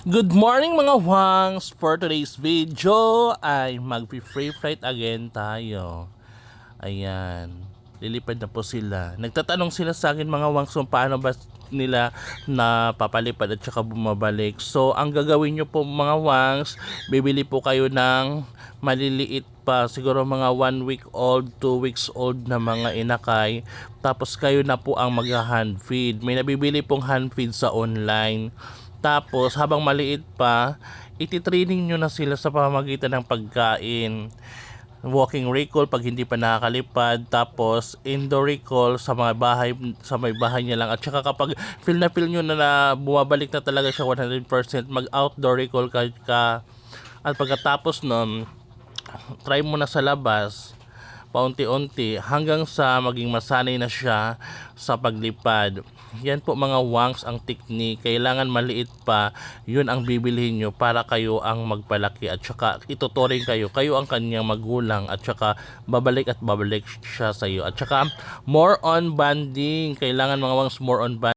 Good morning mga wangs! For today's video ay mag-free flight again tayo. Ayan, lilipad na po sila. Nagtatanong sila sa akin mga wangs kung paano ba nila na papalipad at saka bumabalik. So ang gagawin nyo po mga wangs, bibili po kayo ng maliliit pa, siguro mga 1 week old, 2 weeks old na mga inakay. Tapos kayo na po ang mag-hand feed. May nabibili pong hand feed sa online. Tapos, habang maliit pa, ititraining nyo na sila sa pamamagitan ng pagkain. Walking recall pag hindi pa nakakalipad. Tapos, indoor recall sa mga bahay, sa may bahay niya lang. At saka kapag feel nyo na bumabalik na talaga siya 100%, mag-outdoor recall ka. At pagkatapos nun, try mo na sa labas paunti-unti hanggang sa maging masanay na siya sa paglipad. Yan po mga wangs ang technique. Kailangan maliit pa, yun ang bibilhin nyo para kayo ang magpalaki at saka ituturing kayo. Kayo ang kanyang magulang at saka babalik at babalik siya sa iyo. At saka more on bonding. Kailangan mga wangs more on bonding.